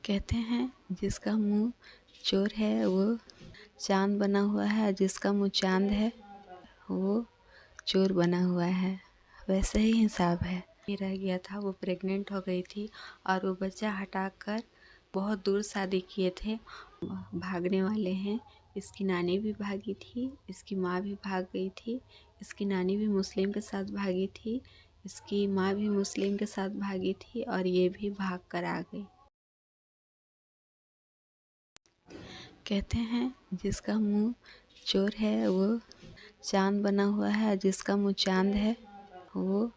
कहते हैं जिसका मुंह चोर है वो चांद बना हुआ है, जिसका मुंह चांद है वो चोर बना हुआ है। वैसे ही हिसाब है। ये रह गया था, वो प्रेग्नेंट हो गई थी और वो बच्चा हटाकर बहुत दूर शादी किए थे। भागने वाले हैं। इसकी नानी भी भागी थी, इसकी माँ भी भाग गई थी। इसकी नानी भी मुस्लिम के साथ भागी थी, इसकी माँ भी मुस्लिम के साथ भागी थी और ये भी भाग कर आ गई। कहते हैं जिसका मुंह चोर है वो चांद बना हुआ है, जिसका मुंह चांद है वो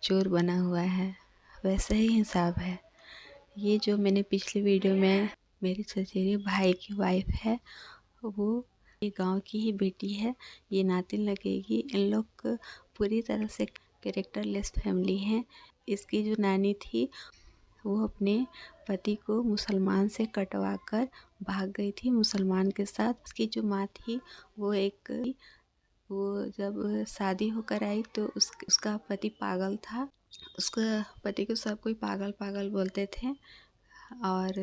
चोर बना हुआ है। वैसे ही हिसाब है। ये जो मैंने पिछली वीडियो में मेरी चचेरे भाई की वाइफ है, वो ये गांव की ही बेटी है। ये नातिन लगेगी। इन लोग पूरी तरह से कैरेक्टरलेस फैमिली है। इसकी जो नानी थी वो अपने पति को मुसलमान से कटवा कर भाग गई थी मुसलमान के साथ। उसकी जो माँ थी वो जब शादी होकर आई तो उसका पति पागल था। उसका पति को सब कोई पागल पागल बोलते थे। और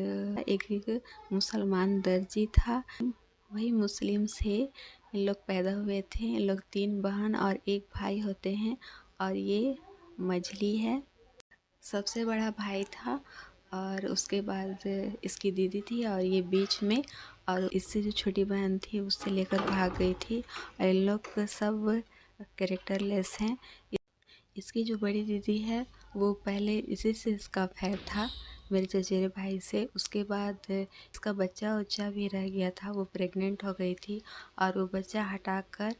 एक मुसलमान दर्जी था, वही मुस्लिम से इन लोग पैदा हुए थे। इन लोग 3 बहन और 1 भाई होते हैं और ये मझली है। सबसे बड़ा भाई था और उसके बाद इसकी दीदी थी और ये बीच में, और इससे जो छोटी बहन थी उससे लेकर भाग गई थी। और इन लोग सब कैरेक्टरलेस हैं। इसकी जो बड़ी दीदी है वो पहले इसी से इसका अफेयर था, मेरे चचेरे भाई से। उसके बाद इसका बच्चा उच्चा भी रह गया था, वो प्रेग्नेंट हो गई थी और वो बच्चा हटाकर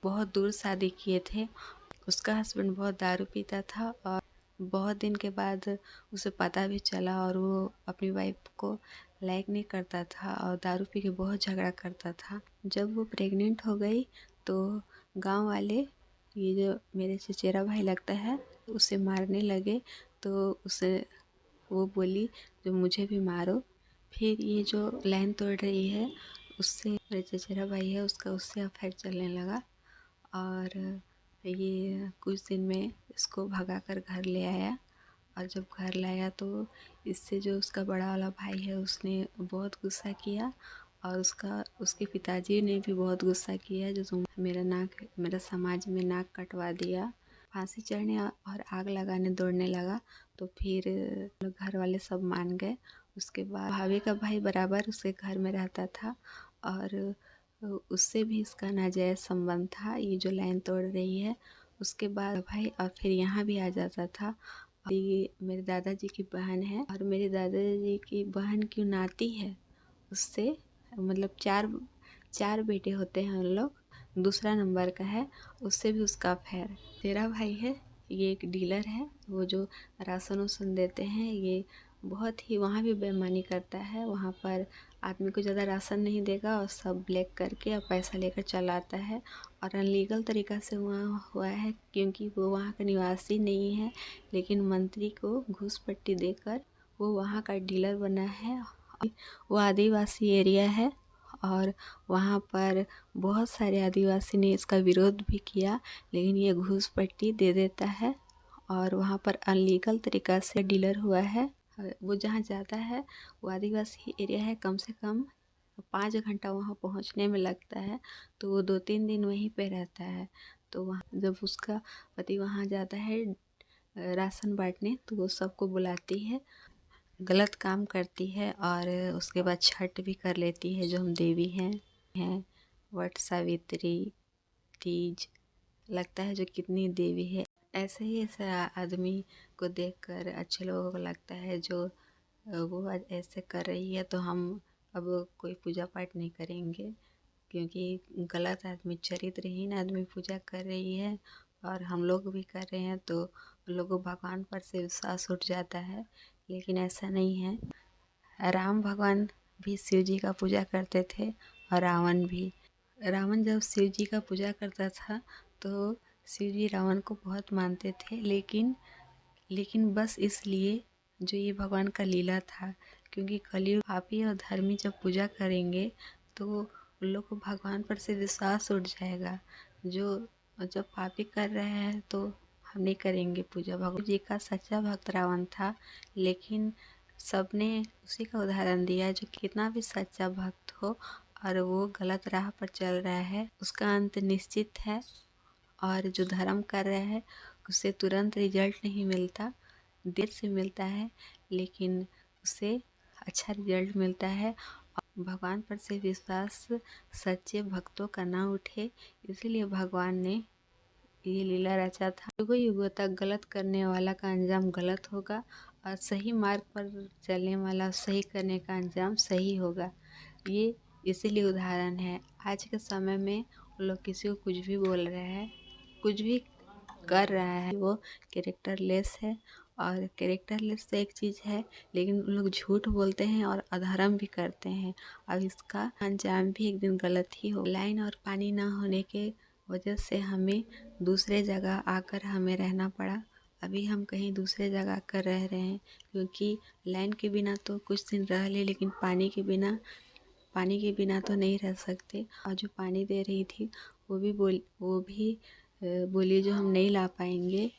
बहुत दूर शादी किए थे। उसका हस्बैंड बहुत दारू पीता था और बहुत दिन के बाद उसे पता भी चला और वो अपनी वाइफ को लाइक नहीं करता था और दारू पी के बहुत झगड़ा करता था। जब वो प्रेग्नेंट हो गई तो गांव वाले, ये जो मेरे चचेरा भाई लगता है, उसे मारने लगे। तो उसे वो बोली जो मुझे भी मारो। फिर ये जो लाइन तोड़ रही है उससे मेरे चचेरा भाई है उसका उससे अफेयर चलने लगा और ये कुछ दिन में इसको भगा कर घर ले आया। और जब घर लाया तो इससे जो उसका बड़ा वाला भाई है उसने बहुत गुस्सा किया और उसके पिताजी ने भी बहुत गुस्सा किया जो तुम मेरा समाज में नाक कटवा दिया। फांसी चढ़ने और आग लगाने दौड़ने लगा। तो फिर घर वाले सब मान गए। उसके बाद भाभी का भाई बराबर उसके घर में रहता था और उससे भी इसका नाजायज़ संबंध था। ये जो लाइन तोड़ रही है उसके बाद भाई और फिर यहाँ भी आ जाता था। ये मेरे दादाजी की बहन है और मेरे दादाजी की बहन की नाती है, उससे मतलब चार बेटे होते हैं उन लोग, दूसरा नंबर का है, उससे भी उसका अफेयर। तेरा भाई है, ये एक डीलर है, वो जो राशन उसन देते हैं। ये बहुत ही वहाँ भी बेईमानी करता है। वहाँ पर आदमी को ज़्यादा राशन नहीं देगा और सब ब्लैक करके और पैसा लेकर चला आता है और अनलीगल तरीक़ा से हुआ है क्योंकि वो वहाँ का निवासी नहीं है, लेकिन मंत्री को घूस पट्टी देकर वो वहाँ का डीलर बना है। वो आदिवासी एरिया है और वहाँ पर बहुत सारे आदिवासी ने इसका विरोध भी किया, लेकिन ये घूस पट्टी दे देता है और वहाँ पर अनलीगल तरीक़ा से डीलर हुआ है। वो जहाँ जाता है वो आदिवासी एरिया है, कम से कम 5 घंटा वहाँ पहुँचने में लगता है। तो वो 2-3 दिन वहीं पे रहता है। तो वहाँ जब उसका पति वहाँ जाता है राशन बांटने तो वो सबको बुलाती है, गलत काम करती है और उसके बाद छठ भी कर लेती है जो हम देवी हैं। वट सावित्री, तीज, लगता है जो कितनी देवी है। ऐसे ही ऐसे आदमी को देखकर अच्छे लोगों को लगता है जो वो ऐसे कर रही है तो हम अब कोई पूजा पाठ नहीं करेंगे, क्योंकि गलत आदमी, चरित्रहीन आदमी पूजा कर रही है और हम लोग भी कर रहे हैं तो लोगों भगवान पर से विश्वास उठ जाता है। लेकिन ऐसा नहीं है। राम भगवान भी शिव जी का पूजा करते थे और रावण भी। रावण जब शिव जी का पूजा करता था तो शिव जी रावण को बहुत मानते थे, लेकिन बस इसलिए जो ये भगवान का लीला था, क्योंकि कलयुग पापी और धर्मी जब पूजा करेंगे तो उन लोग को भगवान पर से विश्वास उठ जाएगा। जो जब पापी कर रहे हैं तो हम नहीं करेंगे पूजा। भगवान जी का सच्चा भक्त रावण था, लेकिन सबने उसी का उदाहरण दिया जो कितना भी सच्चा भक्त हो और वो गलत राह पर चल रहा है, उसका अंत निश्चित है। और जो धर्म कर रहा है उसे तुरंत रिजल्ट नहीं मिलता, देर से मिलता है, लेकिन उसे अच्छा रिजल्ट मिलता है। भगवान पर से विश्वास सच्चे भक्तों का ना उठे, इसीलिए भगवान ने ये लीला रचा था। युगों युगों तक गलत करने वाला का अंजाम गलत होगा और सही मार्ग पर चलने वाला सही करने का अंजाम सही होगा। ये इसीलिए उदाहरण है। आज के समय में लोग किसी को कुछ भी बोल रहे हैं, कुछ भी कर रहा है, वो कैरेक्टरलेस है। और कैरेक्टरलेस तो एक चीज़ है, लेकिन लोग झूठ बोलते हैं और अधर्म भी करते हैं। अब इसका अंजाम भी एक दिन गलत ही हो। लाइन और पानी ना होने के वजह से हमें दूसरे जगह आकर हमें रहना पड़ा। अभी हम कहीं दूसरे जगह आकर रह रहे हैं, क्योंकि लाइन के बिना तो कुछ दिन रह ले, लेकिन पानी के बिना तो नहीं रह सकते। और जो पानी दे रही थी वो भी बोली जो हम नहीं ला पाएंगे,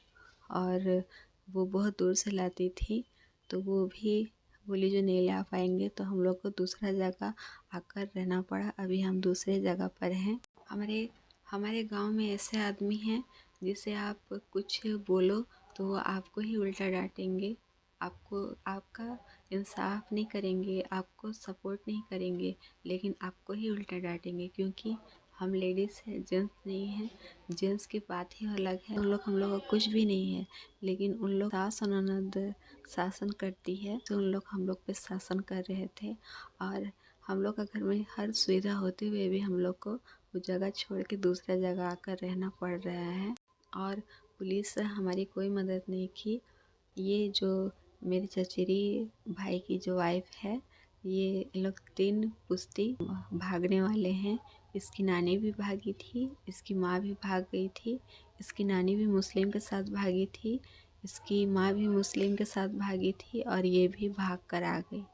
और वो बहुत दूर से लाती थी, तो वो भी बोली जो नहीं ला पाएंगे, तो हम लोग को दूसरा जगह आकर रहना पड़ा। अभी हम दूसरे जगह पर हैं। हमारे गांव में ऐसे आदमी हैं जिसे आप कुछ बोलो तो वो आपको ही उल्टा डांटेंगे, आपका इंसाफ नहीं करेंगे, आपको सपोर्ट नहीं करेंगे, लेकिन आपको ही उल्टा डांटेंगे, क्योंकि हम लेडीज़ हैं, जेंट्स नहीं हैं। जेंट्स की बात ही अलग है, उन लोग का कुछ भी नहीं है, लेकिन उन लोग सास और ननद शासन करती है, तो उन लोग हम लोग पे शासन कर रहे थे। और हम लोग का घर में हर सुविधा होते हुए भी हम लोग को वो जगह छोड़ के दूसरा जगह आकर रहना पड़ रहा है। और पुलिस हमारी कोई मदद नहीं की। ये जो मेरी चचेरी भाई की जो वाइफ है, ये लोग 3 पुश्ती भागने वाले हैं। इसकी नानी भी भागी थी, इसकी माँ भी भाग गई थी, इसकी नानी भी मुस्लिम के साथ भागी थी, इसकी माँ भी मुस्लिम के साथ भागी थी, और ये भी भाग कर आ गई।